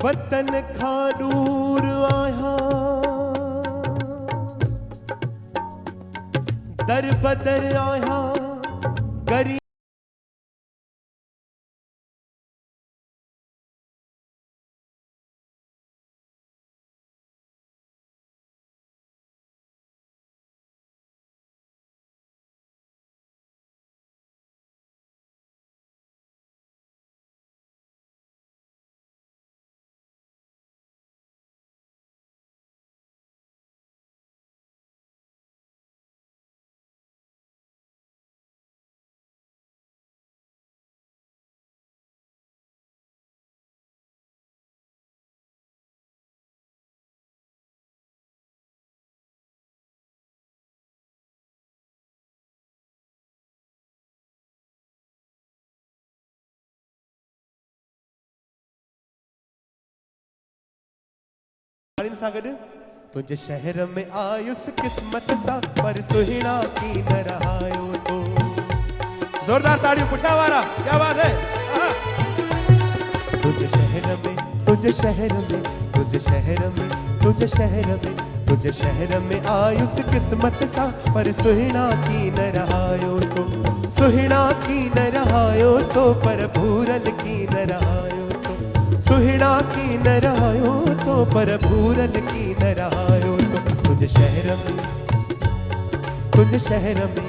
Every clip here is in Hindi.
वतन खां दूर आया दर बदर आया गरीब तुझे शहर में आयुस किस्मत सा पर सुहिणा की न रहायो तो। जोरदार ताड़ियों पुठा वाला, क्या बात है। तुझे शहर में तुझे शहर में तुझे शहर में तुझे शहर में तुझे शहर में आयुस किस्मत सा पर सुहिणा की न रहायो तो। सुहिणा की न रहायो तो पर भूरल की न रहायो तो। सुहिणा की न रहायो तो पर भूरल की न रहायो तो। तुझे शहर में तुझे शहर में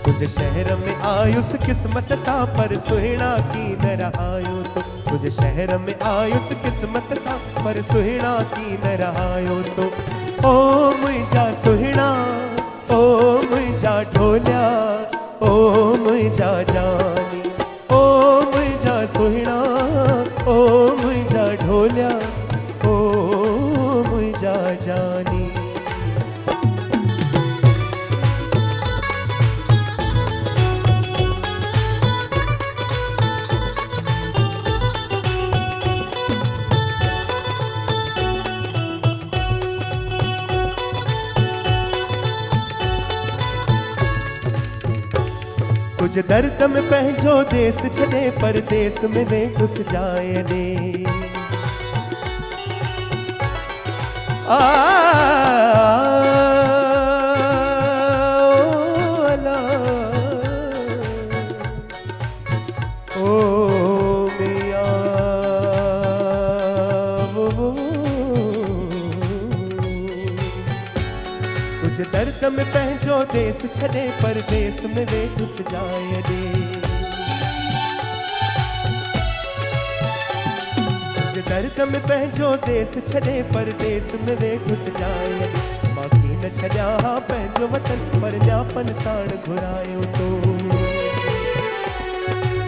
तुझे शहर में आयुस किस्मत सा पर सुहिणा की न रहायो तो। तुझे शहर में आयुस किस्मत सा पर सुहिणा की न रहायो तो। ओ मुझा सुहिणा ओ मुझा ढोलिया ओ मुझा जानी ओ मुझा सुहिणा ओ मुझा ढोलिया ओ मुझा जानी। तुझे दर्द में पंहिंजो देश छॾे परदेस में वे घुस जाए दे। आ ओ मियां तुझे दर्द में पंहिंजो देश छॾे परदेस में वे घुस जाए दे। तुझे दर्द में पंहिंजो देश छॾे परदेस में वे घुस जाए दे। बाक़ी न छॾिया पंहिंजो वतन पर न्यापन साण घुरायो तो।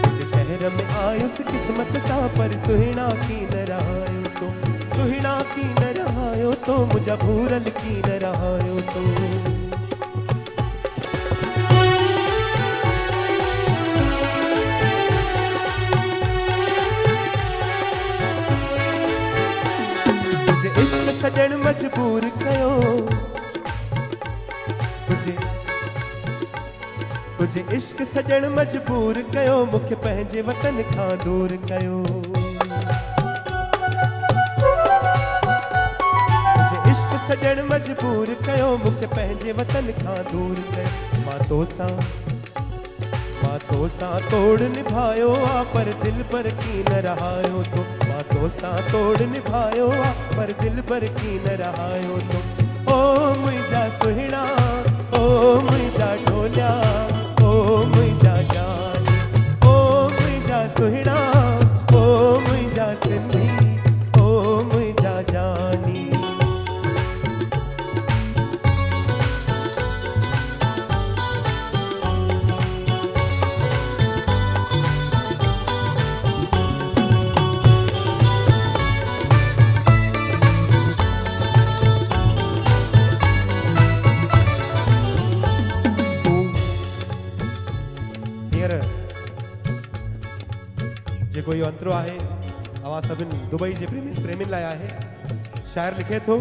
तुझे शहर में आयुस किस्मत सा पर सुहिणा की न रहायो तो। सुहिणा की न रहायो तो मुझा भूरल की न रहायो तो। तुझे इश्क छॾण मजबूर कयो तुझे इश्क छॾण मजबूर कयो मूंखे पंहिंजे वतन खां दूर कयो। तुझे इश्क छॾण मजबूर कयो मूंखे पंहिंजे वतन खां दूर कयो। मां तोसां तोड़ निभायो आ पर दिल पर की न रहायो तो। मां तोसां तोड़ निभायो आ पर दिल पर की न रहायो तो। ओ मुझा सुहिणा ओ मुझा ढोलिया ओ मुझा जानी ओ मुझा सुहिणा ओ मुझा सिंधी ओ मुझा जानी। जेको इहो अंतरो आहे अवां सभिनि दुबई जे प्रेमी लाइ आहे। शाइर लिखे थो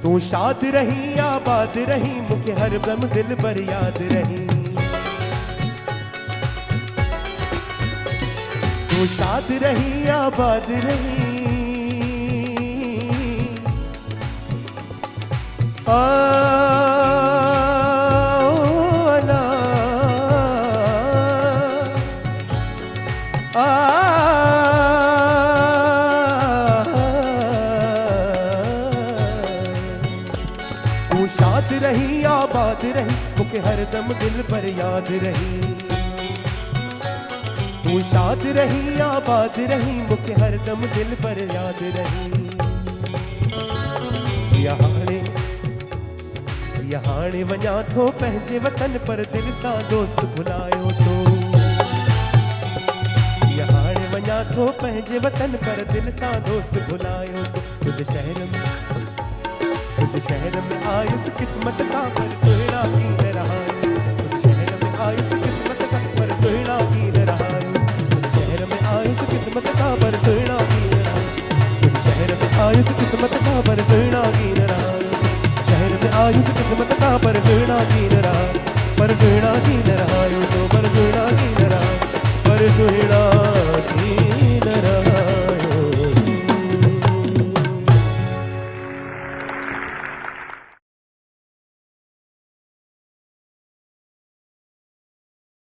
तू शाद रही आबाद रही, मुझे हर दम दिल पर याद रही। तू शाद रही आबाद रही, तू शाद रही आबाद रही, मुझे हर दम दिल पर याद रही। तू शाद रही आबाद रही, मुझे हर दम दिल पर याद रही। हाणे वञा थो पंहिंजे वतन पर दिल सां दोस्त भुलायो थो। हाणे वञा थो पंहिंजे वतन पर दिल सां दोस्त भुलायो थो। तुझे शहर में आयुस किस्मत का पर सुहिणा कीन रहायो। तुझे शहर में आयुस किस्मत का पर सुहिणा कीन रहायो। तुझे शहर में आयुस किस्मत का पर सुहिणा कीन रहायो। तुझे शहर में आयुस किस्मत का पर सुहिणा कीन रहायो। शहर में आयुस किस्मत का पर सुहिणा कीन रहायो। पर सुहिणा कीन रहायो तो पर सुहिणा कीन रहायो। पर सुहिणा